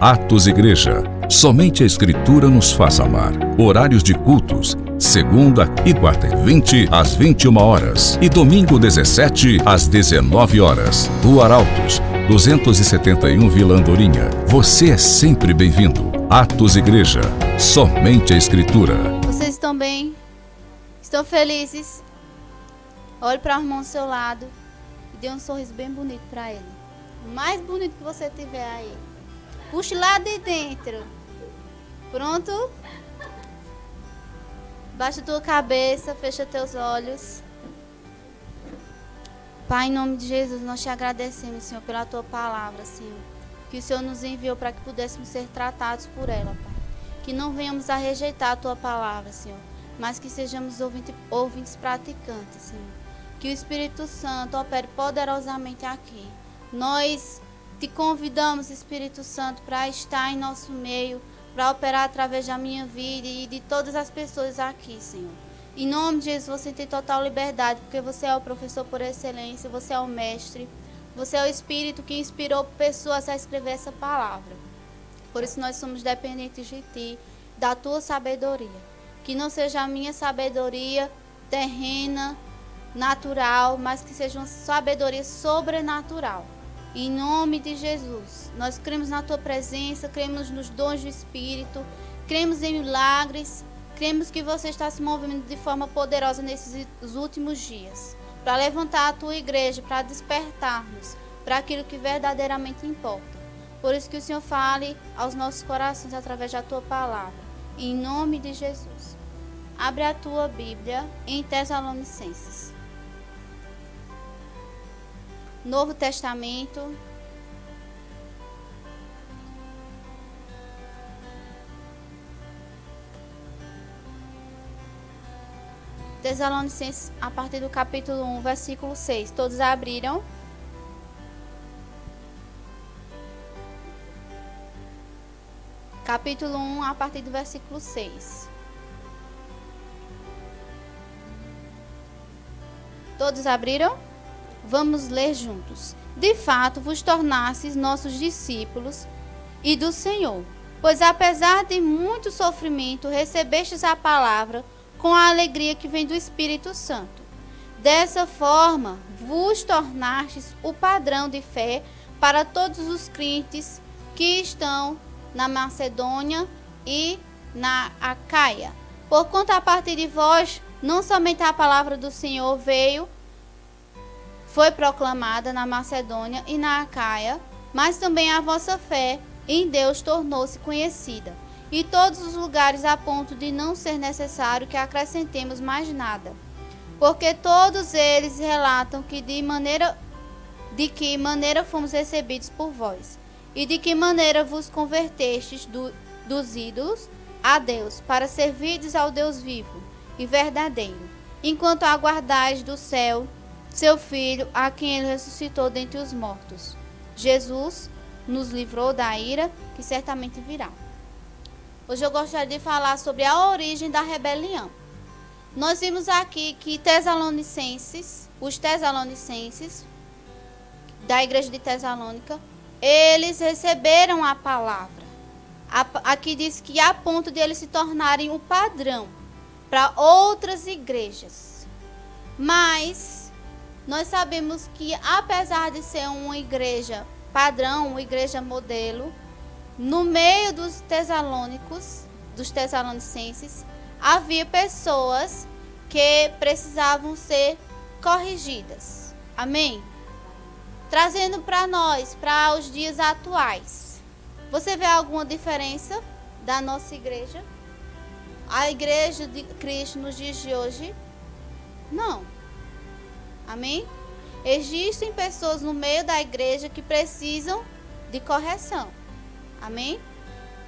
Atos Igreja. Somente a Escritura nos faz amar. Horários de cultos: segunda e quarta e 20 às 21 horas e domingo 17 às 19 horas. Rua Arautos, 271 Vila Andorinha. Você é sempre bem-vindo. Atos Igreja. Somente a Escritura. Vocês estão bem? Estão felizes? Olhe para o irmão ao seu lado e dê um sorriso bem bonito para ele. O mais bonito que você tiver aí. Puxe lá de dentro. Pronto? Baixa a tua cabeça, fecha teus olhos. Pai, em nome de Jesus, nós te agradecemos, Senhor, pela tua palavra, Senhor. Que o Senhor nos enviou para que pudéssemos ser tratados por ela, Pai. Que não venhamos a rejeitar a tua palavra, Senhor, mas que sejamos ouvintes praticantes, Senhor. Que o Espírito Santo opere poderosamente aqui. Nós te convidamos, Espírito Santo, para estar em nosso meio, para operar através da minha vida e de todas as pessoas aqui, Senhor. Em nome de Jesus, você tem total liberdade, porque você é o professor por excelência, você é o mestre, você é o Espírito que inspirou pessoas a escrever essa palavra. Por isso nós somos dependentes de Ti, da Tua sabedoria. Que não seja a minha sabedoria terrena, natural, mas que seja uma sabedoria sobrenatural. Em nome de Jesus, nós cremos na Tua presença, cremos nos dons do Espírito, cremos em milagres, cremos que você está se movendo de forma poderosa nesses últimos dias, para levantar a Tua igreja, para despertarmos para aquilo que verdadeiramente importa. Por isso que o Senhor fale aos nossos corações através da Tua palavra. Em nome de Jesus. Abre a Tua Bíblia em Tessalonicenses. Novo Testamento. Tessalonicenses, a partir do capítulo 1, versículo 6. Todos abriram? Capítulo 1, a partir do versículo 6. Todos abriram? Vamos ler juntos. De fato, vos tornastes nossos discípulos e do Senhor, pois apesar de muito sofrimento, recebestes a palavra com a alegria que vem do Espírito Santo. Dessa forma, vos tornastes o padrão de fé para todos os crentes que estão na Macedônia e na Acaia. Porquanto a partir de vós, não somente a palavra do Senhor foi proclamada na Macedônia e na Acaia, mas também a vossa fé em Deus tornou-se conhecida, e todos os lugares a ponto de não ser necessário que acrescentemos mais nada. Porque todos eles relatam que de que maneira fomos recebidos por vós, e de que maneira vos convertestes dos ídolos a Deus, para servirdes ao Deus vivo e verdadeiro, enquanto aguardais do céu seu Filho, a quem ele ressuscitou dentre os mortos. Jesus nos livrou da ira que certamente virá. Hoje eu gostaria de falar sobre a origem da rebelião. Nós vimos aqui que os Tessalonicenses, da igreja de Tessalônica, eles receberam a palavra. Aqui diz que a ponto de eles se tornarem o padrão para outras igrejas. Mas nós sabemos que, apesar de ser uma igreja padrão, uma igreja modelo, no meio dos Tessalonicenses, havia pessoas que precisavam ser corrigidas. Amém? Trazendo para nós, para os dias atuais. Você vê alguma diferença da nossa igreja? A igreja de Cristo nos dias de hoje? Não. Amém? Existem pessoas no meio da igreja que precisam de correção. Amém?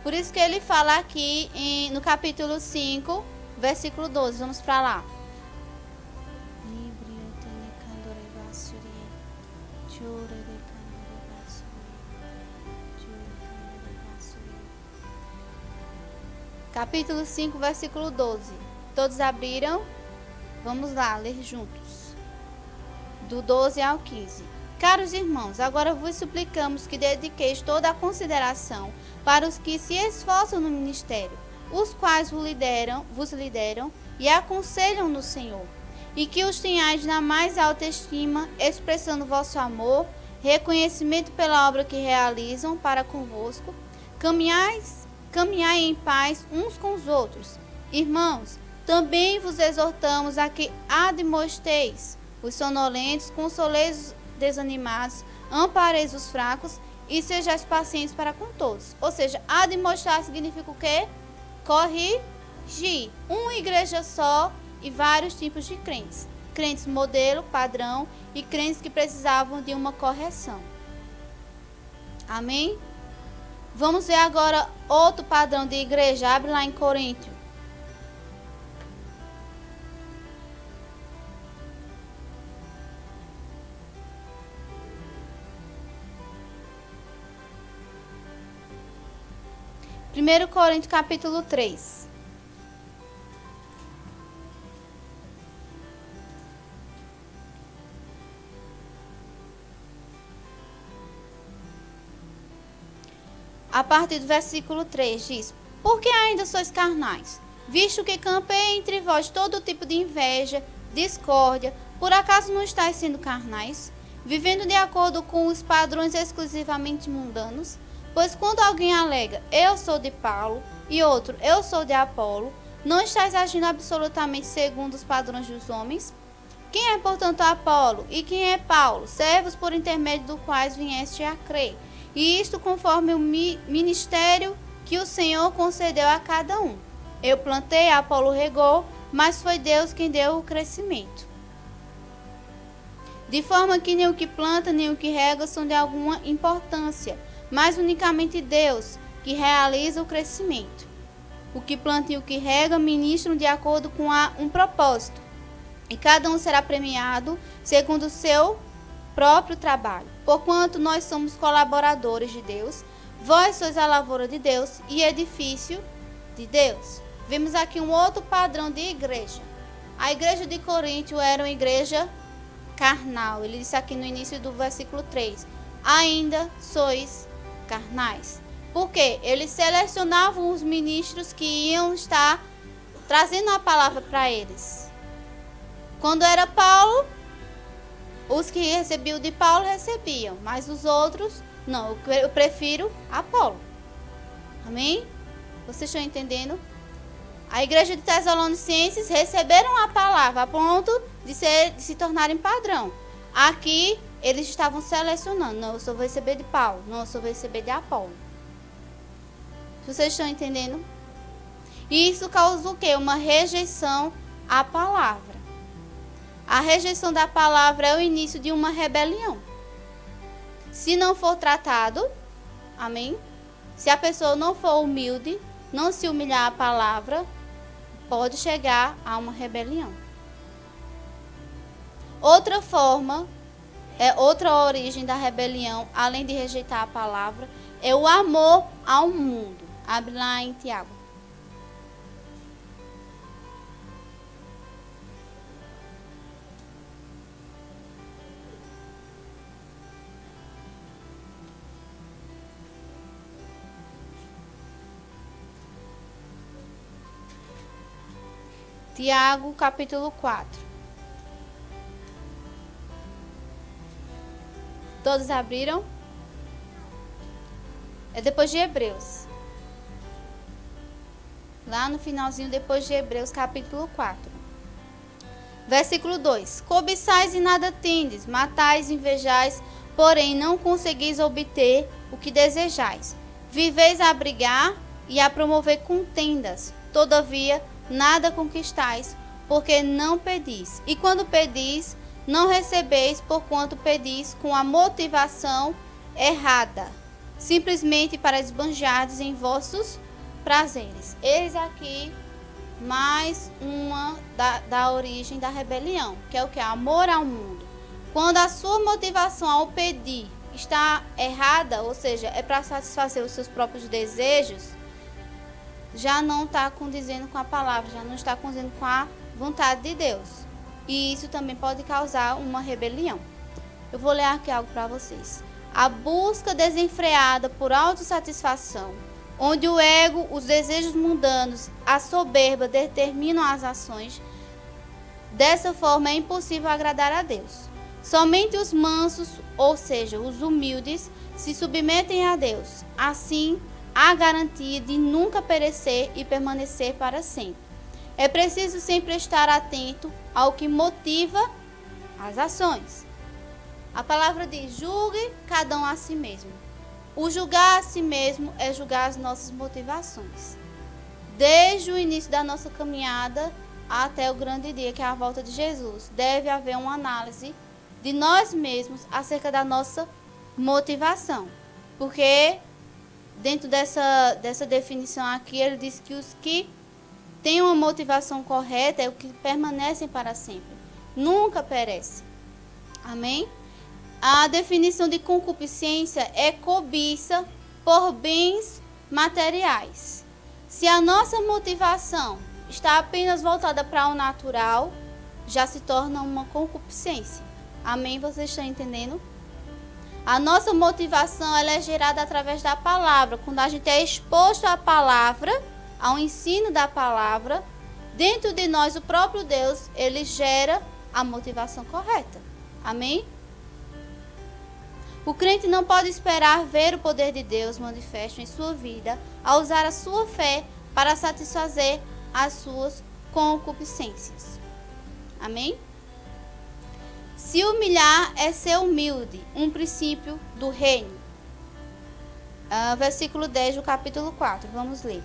Por isso que ele fala aqui no capítulo 5, versículo 12. Vamos para lá. Capítulo 5, versículo 12. Todos abriram? Vamos lá, ler juntos. Do 12 ao 15. Caros irmãos, agora vos suplicamos que dediqueis toda a consideração para os que se esforçam no ministério, os quais vos lideram e aconselham no Senhor, e que os tenhais na mais alta estima, expressando vosso amor, reconhecimento pela obra que realizam para convosco, caminhai em paz uns com os outros. Irmãos, também vos exortamos a que admoesteis os sonolentos, consoleis os desanimados, ampareis os fracos e sejais pacientes para com todos. Ou seja, admoestar significa o quê? Corrigir. Uma igreja só e vários tipos de crentes. Crentes modelo, padrão e crentes que precisavam de uma correção. Amém? Vamos ver agora outro padrão de igreja. Abre lá em Coríntios. Primeiro Coríntios capítulo 3. A partir do versículo 3 diz: Por que ainda sois carnais? Visto que campeia entre vós todo tipo de inveja, discórdia, por acaso não estáis sendo carnais? Vivendo de acordo com os padrões exclusivamente mundanos? Pois quando alguém alega, eu sou de Paulo, e outro, eu sou de Apolo, não estáis agindo absolutamente segundo os padrões dos homens? Quem é, portanto, Apolo? E quem é Paulo? Servos por intermédio do quais vieste a crer. E isto conforme o ministério que o Senhor concedeu a cada um. Eu plantei, Apolo regou, mas foi Deus quem deu o crescimento. De forma que nem o que planta, nem o que rega são de alguma importância, mas unicamente Deus, que realiza o crescimento. O que planta e o que rega ministram de acordo com um propósito, e cada um será premiado segundo o seu próprio trabalho. Porquanto nós somos colaboradores de Deus, vós sois a lavoura de Deus e edifício de Deus. Vemos aqui um outro padrão de igreja. A igreja de Corinto era uma igreja carnal. Ele disse aqui no início do versículo 3, ainda sois carnais. Porque eles selecionavam os ministros que iam estar trazendo a palavra para eles. Quando era Paulo, os que recebiam de Paulo recebiam, mas os outros não. Eu prefiro Apolo. Amém? Vocês estão entendendo? A igreja de Tessalonicenses receberam a palavra a ponto de se tornarem padrão. Aqui eles estavam selecionando. Não, eu só vou receber de Paulo. Não, eu só vou receber de Apolo. Vocês estão entendendo? E isso causa o quê? Uma rejeição à palavra. A rejeição da palavra é o início de uma rebelião. Se não for tratado, amém? Se a pessoa não for humilde, não se humilhar à palavra, pode chegar a uma rebelião. Outra forma, outra origem da rebelião, além de rejeitar a palavra, é o amor ao mundo. Abre lá em Tiago. Tiago, capítulo 4. Todos abriram? É depois de Hebreus. Lá no finalzinho, depois de Hebreus, capítulo 4. Versículo 2. Cobiçais e nada tendes, matais e invejais, porém não conseguis obter o que desejais. Viveis a brigar e a promover contendas. Todavia, nada conquistais, porque não pedis. E quando pedis, não recebeis, porquanto pedis com a motivação errada, simplesmente para esbanjardes em vossos prazeres. Eis aqui mais uma da origem da rebelião, que é o que? Amor ao mundo. Quando a sua motivação ao pedir está errada, ou seja, é para satisfazer os seus próprios desejos, já não está condizendo com a palavra, já não está condizendo com a vontade de Deus. E isso também pode causar uma rebelião. Eu vou ler aqui algo para vocês. A busca desenfreada por autossatisfação, onde o ego, os desejos mundanos, a soberba determinam as ações. Dessa forma é impossível agradar a Deus. Somente os mansos, ou seja, os humildes, se submetem a Deus. Assim, há garantia de nunca perecer e permanecer para sempre. É preciso sempre estar atento ao que motiva as ações. A palavra diz: julgue cada um a si mesmo. O julgar a si mesmo é julgar as nossas motivações. Desde o início da nossa caminhada até o grande dia, que é a volta de Jesus, deve haver uma análise de nós mesmos acerca da nossa motivação. Porque dentro dessa definição aqui, ele diz que os que têm uma motivação correta é o que permanecem para sempre. Nunca perece. Amém? A definição de concupiscência é cobiça por bens materiais. Se a nossa motivação está apenas voltada para o natural, já se torna uma concupiscência. Amém? Vocês estão entendendo? A nossa motivação ela é gerada através da palavra. Quando a gente é exposto à palavra, ao ensino da palavra, dentro de nós o próprio Deus, ele gera a motivação correta. Amém? O crente não pode esperar ver o poder de Deus manifesto em sua vida ao usar a sua fé para satisfazer as suas concupiscências. Amém? Se humilhar é ser humilde, um princípio do reino. Versículo 10 do capítulo 4, vamos ler.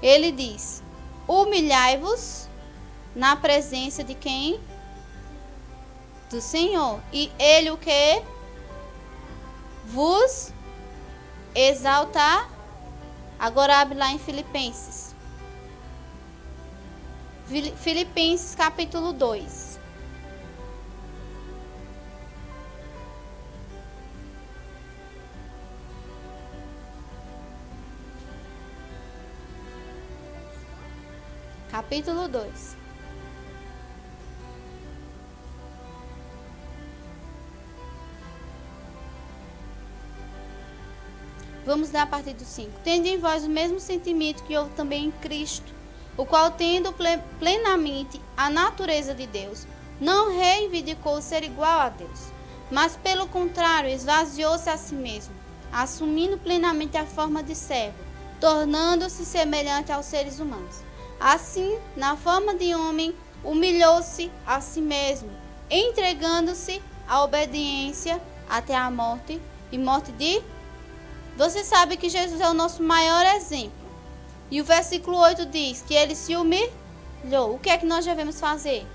Ele diz: humilhai-vos na presença de quem? Do Senhor. E ele o que? Vos exaltar. Agora abre lá em Filipenses. Filipenses capítulo 2. Capítulo 2. Vamos ler a partir do 5. Tende em vós o mesmo sentimento que houve também em Cristo, o qual, tendo plenamente a natureza de Deus, não reivindicou ser igual a Deus, mas, pelo contrário, esvaziou-se a si mesmo, assumindo plenamente a forma de servo, tornando-se semelhante aos seres humanos. Assim, na forma de homem, humilhou-se a si mesmo, entregando-se à obediência até a morte e morte de... Você sabe que Jesus é o nosso maior exemplo. E o versículo 8 diz que ele se humilhou. O que é que nós devemos fazer?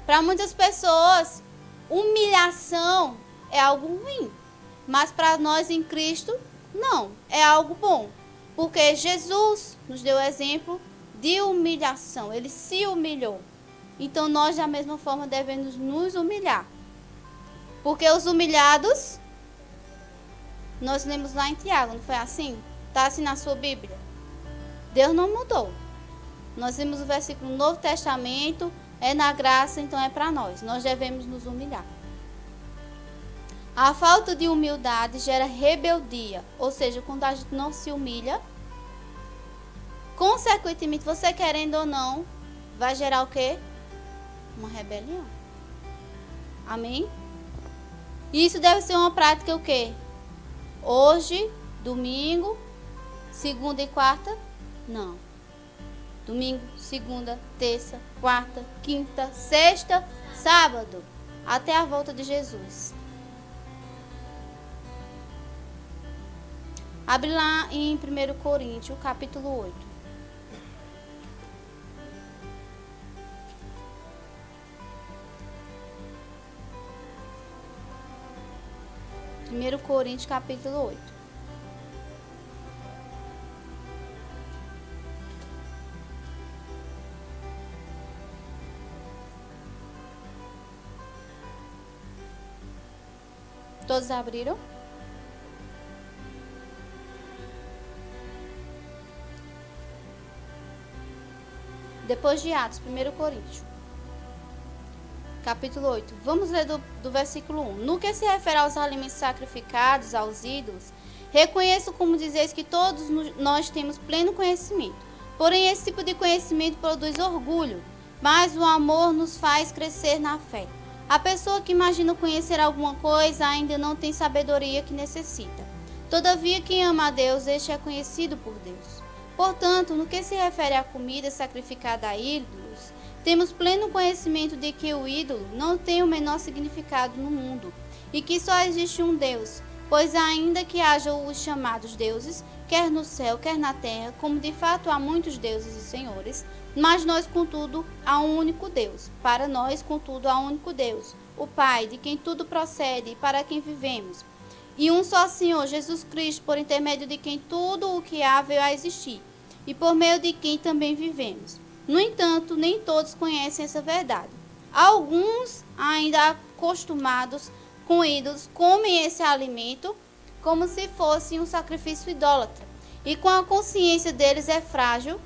Para muitas pessoas, humilhação é algo ruim. Mas para nós em Cristo, não. É algo bom. Porque Jesus nos deu o exemplo de humilhação. Ele se humilhou. Então nós, da mesma forma, devemos nos humilhar. Porque os humilhados... Nós lemos lá em Tiago, não foi assim? Está assim na sua Bíblia. Deus não mudou. Nós vimos o versículo no Novo Testamento, é na graça, então é para nós. Nós devemos nos humilhar. A falta de humildade gera rebeldia. Ou seja, quando a gente não se humilha, consequentemente, você querendo ou não, vai gerar o quê? Uma rebelião. Amém? E isso deve ser uma prática o quê? Hoje, domingo, segunda e quarta, não. Domingo, segunda, terça, quarta, quinta, sexta, sábado, até a volta de Jesus. Abre lá em 1 Coríntios, capítulo 8. 1 Coríntios, capítulo 8. Todos abriram? Depois de Atos, 1 Coríntios. Capítulo 8. Vamos ler do versículo 1. No que se refere aos alimentos sacrificados aos ídolos, reconheço, como dizeis, que todos nós temos pleno conhecimento. Porém, esse tipo de conhecimento produz orgulho, mas o amor nos faz crescer na fé. A pessoa que imagina conhecer alguma coisa ainda não tem sabedoria que necessita. Todavia, quem ama a Deus, este é conhecido por Deus. Portanto, no que se refere à comida sacrificada a ídolos, temos pleno conhecimento de que o ídolo não tem o menor significado no mundo e que só existe um Deus, pois ainda que haja os chamados deuses, quer no céu, quer na terra, como de fato há muitos deuses e senhores, mas nós, contudo, há um único Deus. Para nós, contudo, há um único Deus, o Pai, de quem tudo procede e para quem vivemos. E um só Senhor, Jesus Cristo, por intermédio de quem tudo o que há veio a existir, e por meio de quem também vivemos. No entanto, nem todos conhecem essa verdade. Alguns, ainda acostumados com ídolos, comem esse alimento como se fosse um sacrifício idólatra. E como a consciência deles é frágil,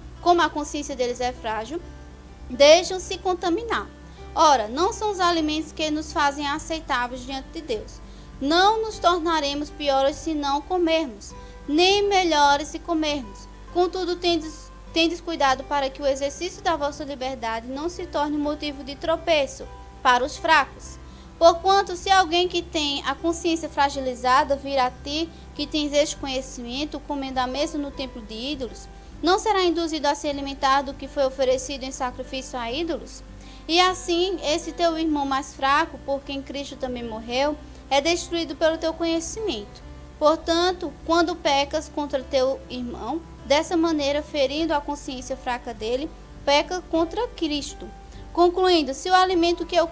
deixam-se contaminar. Ora, não são os alimentos que nos fazem aceitáveis diante de Deus. Não nos tornaremos piores se não comermos, nem melhores se comermos. Contudo, tendes cuidado para que o exercício da vossa liberdade não se torne motivo de tropeço para os fracos. Porquanto, se alguém que tem a consciência fragilizada vir a ti, que tens este conhecimento, comendo a mesa no templo de ídolos, não será induzido a se alimentar do que foi oferecido em sacrifício a ídolos? E assim, esse teu irmão mais fraco, por quem Cristo também morreu, é destruído pelo teu conhecimento. Portanto, quando pecas contra teu irmão, dessa maneira, ferindo a consciência fraca dele, peca contra Cristo. Concluindo, se o alimento que eu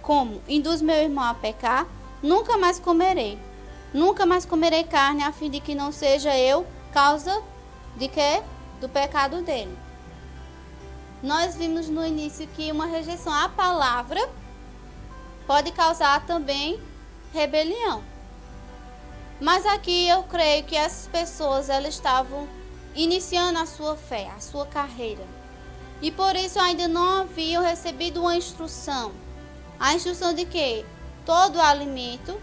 como induz meu irmão a pecar, nunca mais comerei. Nunca mais comerei carne, a fim de que não seja eu causa de quê? Do pecado dele. Nós vimos no início que uma rejeição à palavra pode causar também rebelião. Mas aqui eu creio que essas pessoas, elas estavam iniciando a sua fé, a sua carreira. E por isso ainda não haviam recebido uma instrução. A instrução de que todo alimento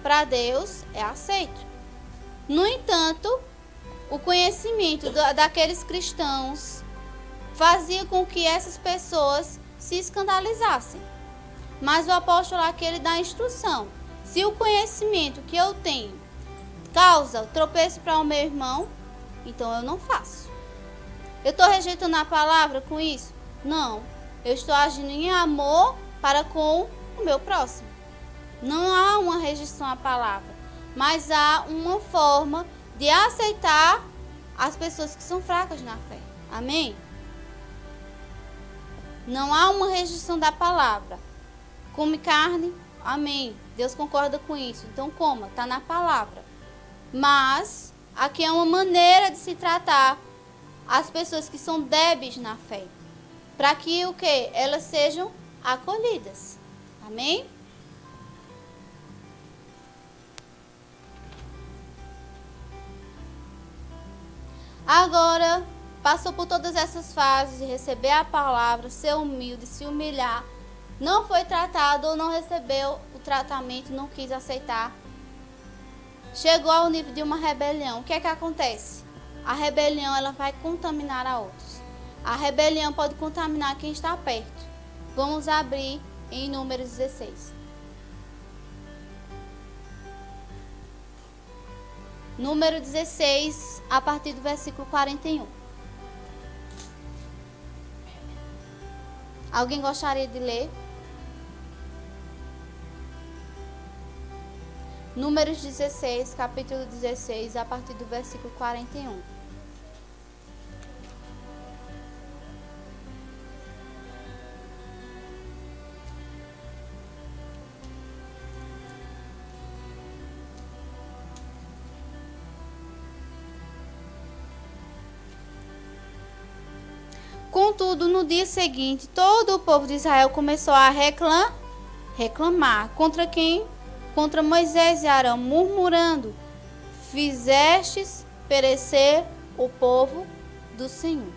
para Deus é aceito. No entanto, o conhecimento daqueles cristãos fazia com que essas pessoas se escandalizassem. Mas o apóstolo aqui, ele dá a instrução. Se o conhecimento que eu tenho causa tropeço para o meu irmão, então eu não faço. Eu estou rejeitando a palavra com isso? Não. Eu estou agindo em amor para com o meu próximo. Não há uma rejeição à palavra, mas há uma forma de aceitar as pessoas que são fracas na fé. Amém? Não há uma rejeição da palavra. Come carne? Amém. Deus concorda com isso. Então coma, está na palavra. Mas aqui é uma maneira de se tratar as pessoas que são débeis na fé, para que o quê? Elas sejam acolhidas. Amém? Agora, passou por todas essas fases de receber a palavra, ser humilde, se humilhar, não foi tratado ou não recebeu o tratamento, não quis aceitar, chegou ao nível de uma rebelião. O que é que acontece? A rebelião, ela vai contaminar a outros. A rebelião pode contaminar quem está perto. Vamos abrir em Números 16. Número 16, a partir do versículo 41. Alguém gostaria de ler? Números 16, capítulo 16, a partir do versículo 41. Contudo, no dia seguinte, todo o povo de Israel começou a reclamar. Contra quem? Contra Moisés e Arão, murmurando: fizestes perecer o povo do Senhor.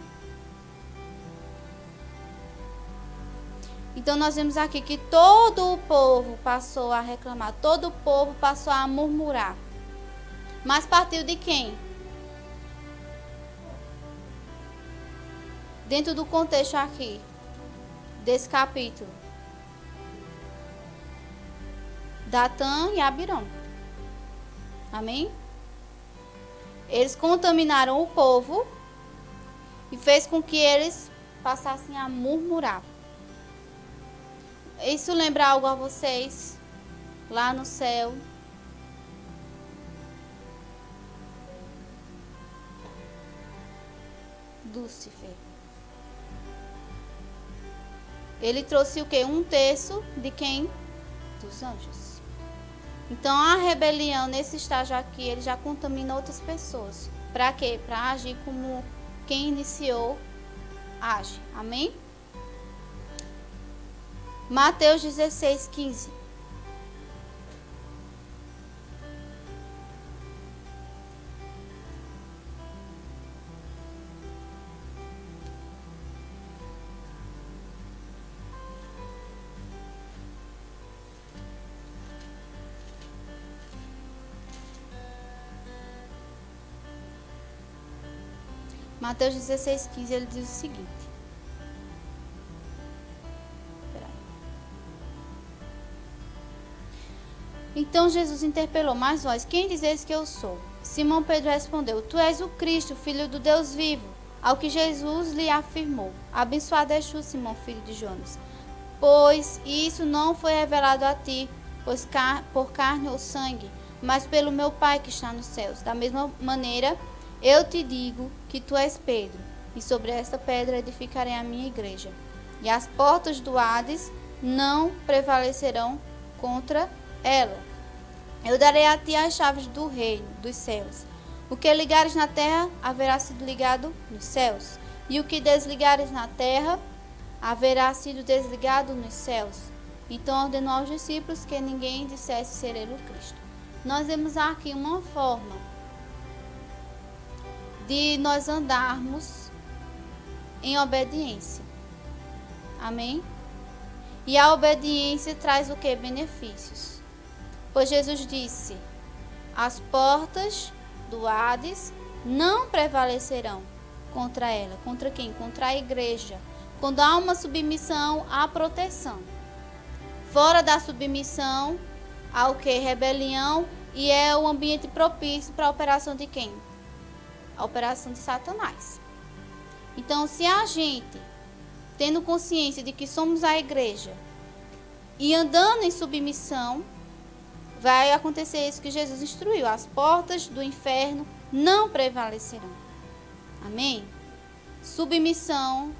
Então nós vemos aqui que todo o povo passou a reclamar, todo o povo passou a murmurar. Mas partiu de quem? Dentro do contexto aqui, desse capítulo. Datã e Abirão. Amém? Eles contaminaram o povo e fez com que eles passassem a murmurar. Isso lembra algo a vocês? Lá no céu. Lúcifer. Ele trouxe o quê? 1/3 de quem? Dos anjos. Então a rebelião nesse estágio aqui, ele já contamina outras pessoas. Para quê? Para agir como quem iniciou age. Amém? Mateus 16:15. Mateus 16:15, ele diz o seguinte. Então Jesus interpelou: mas vós, quem dizeis que eu sou? Simão Pedro respondeu: tu és o Cristo, filho do Deus vivo. Ao que Jesus lhe afirmou: abençoado és tu, Simão, filho de Jonas, pois isso não foi revelado a ti, por carne ou sangue, mas pelo meu Pai que está nos céus. Da mesma maneira, eu te digo que tu és Pedro, e sobre esta pedra edificarei a minha igreja, e as portas do Hades não prevalecerão contra ela. Eu darei a ti as chaves do reino dos céus. O que ligares na terra haverá sido ligado nos céus, e o que desligares na terra haverá sido desligado nos céus. Então ordenou aos discípulos que ninguém dissesse ser ele o Cristo. Nós vemos aqui uma forma de nós andarmos em obediência. Amém? E a obediência traz o que? Benefícios. Pois Jesus disse: as portas do Hades não prevalecerão contra ela. Contra quem? Contra a igreja. Quando há uma submissão, há proteção. Fora da submissão, há o que? Rebelião, e é o ambiente propício para a operação de quem? A operação de Satanás. Então, se a gente, tendo consciência de que somos a igreja, e andando em submissão, vai acontecer isso que Jesus instruiu: as portas do inferno não prevalecerão. Amém? Submissão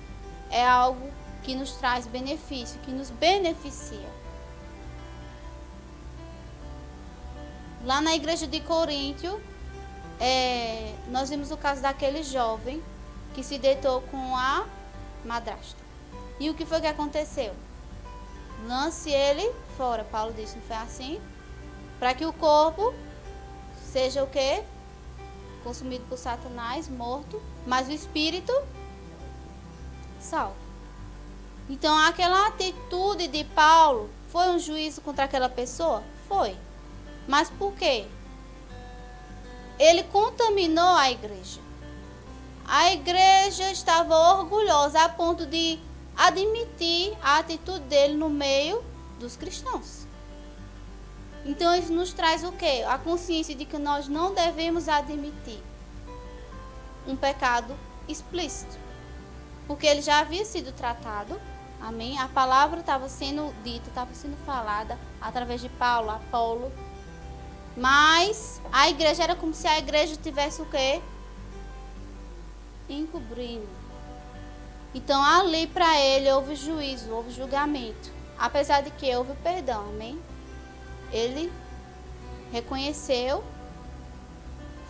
é algo que nos traz benefício, que nos beneficia. Lá na igreja de Coríntio, nós vimos o caso daquele jovem que se deitou com a madrasta. E o que foi que aconteceu? Lance ele fora. Paulo disse, não foi assim? Para que o corpo seja o quê? Consumido por Satanás, morto, mas o espírito salvo. Então aquela atitude de Paulo foi um juízo contra aquela pessoa? Foi. Mas por quê? Ele contaminou a igreja. A igreja estava orgulhosa a ponto de admitir a atitude dele no meio dos cristãos. Então isso nos traz o quê? A consciência de que nós não devemos admitir um pecado explícito. Porque ele já havia sido tratado. Amém? A palavra estava sendo dita, estava sendo falada através de Paulo, Apolo. Mas a igreja era como se a igreja tivesse o quê? Encobrindo. Então ali para ele houve juízo, houve julgamento. Apesar de que houve perdão, amém? Ele reconheceu,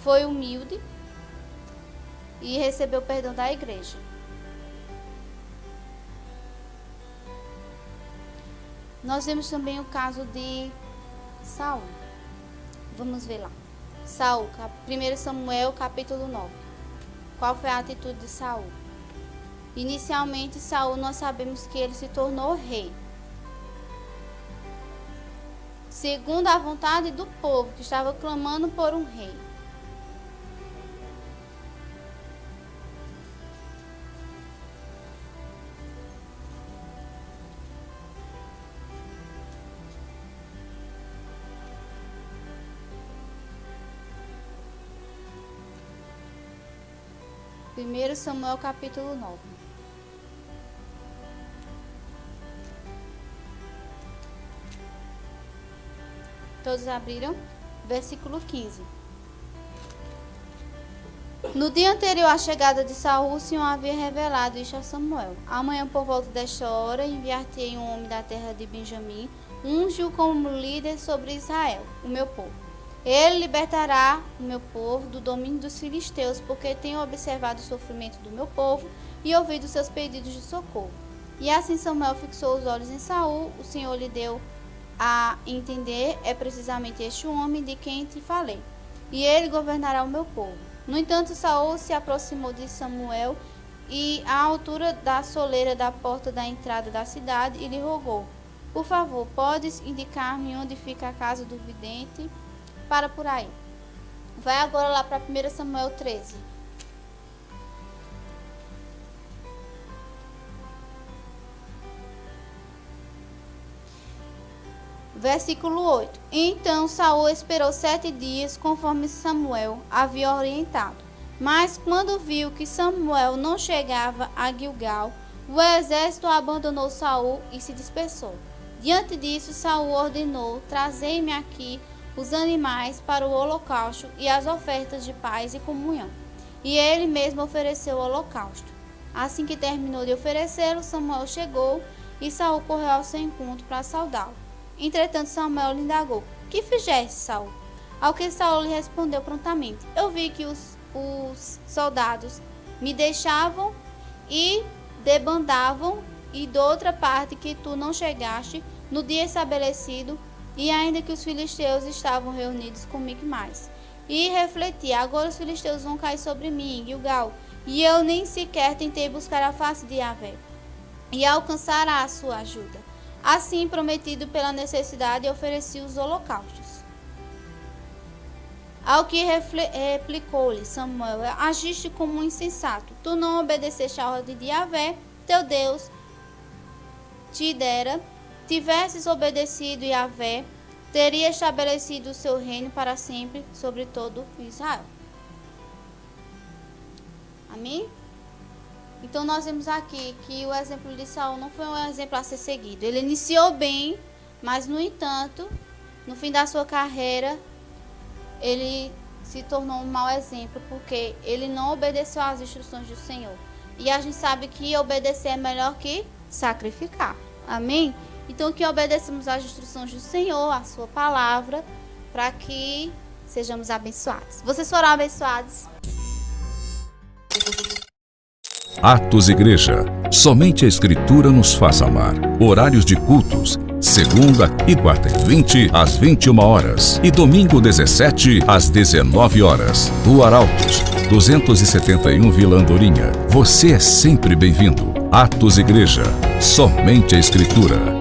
foi humilde e recebeu o perdão da igreja. Nós vemos também o caso de Saul. Vamos ver lá. Saul, 1 Samuel, capítulo 9. Qual foi a atitude de Saul? Inicialmente, Saul, nós sabemos que ele se tornou rei. segundo a vontade do povo que estava clamando por um rei. Primeiro Samuel capítulo 9. Todos abriram? Versículo 15. No dia anterior à chegada de Saul, o Senhor havia revelado isto a Samuel. Amanhã, por volta desta hora, enviar-te-ei um homem da terra de Benjamim, unge-o como líder sobre Israel, o meu povo. Ele libertará o meu povo do domínio dos filisteus, porque tenho observado o sofrimento do meu povo e ouvido seus pedidos de socorro. E assim Samuel fixou os olhos em Saul. O Senhor lhe deu a entender: é precisamente este o homem de quem te falei, e ele governará o meu povo. No entanto, Saul se aproximou de Samuel e à altura da soleira da porta da entrada da cidade e lhe rogou: por favor, podes indicar-me onde fica a casa do vidente? Para por aí. Vai agora lá para 1 Samuel 13. Versículo 8. Então Saul esperou 7 dias, conforme Samuel havia orientado. Mas quando viu que Samuel não chegava a Gilgal, o exército abandonou Saul e se dispersou. Diante disso, Saul ordenou: trazei-me aqui os animais para o holocausto e as ofertas de paz e comunhão. E ele mesmo ofereceu o holocausto. Assim que terminou de oferecê-lo, Samuel chegou e Saul correu ao seu encontro para saudá-lo. Entretanto, Samuel lhe indagou: que fizeste, Saul? Ao que Saul lhe respondeu prontamente: eu vi que os soldados me deixavam e debandavam, e de outra parte que tu não chegaste no dia estabelecido, e ainda que os filisteus estavam reunidos com Micmais. E refleti: agora os filisteus vão cair sobre mim em Gilgal, e eu nem sequer tentei buscar a face de Yahvé e alcançar a sua ajuda. Assim, prometido pela necessidade, ofereci os holocaustos. Ao que replicou-lhe Samuel: agiste como um insensato. Tu não obedeceste à ordem de Yahvé, teu Deus te dera. Tivesses obedecido Yahvé, teria estabelecido o seu reino para sempre sobre todo Israel. Amém? Então nós vemos aqui que o exemplo de Saul não foi um exemplo a ser seguido. Ele iniciou bem, mas no entanto, no fim da sua carreira, ele se tornou um mau exemplo, porque ele não obedeceu às instruções do Senhor. E a gente sabe que obedecer é melhor que sacrificar. Amém? Então que obedecemos às instruções do Senhor, à sua palavra, para que sejamos abençoados. Vocês foram abençoados? Atos Igreja. Somente a Escritura nos faz amar. Horários de cultos: segunda e quarta e 20 às 21 horas e domingo 17 às 19 horas. Rua Arautos, 271 Vila Andorinha. Você é sempre bem-vindo. Atos Igreja. Somente a Escritura.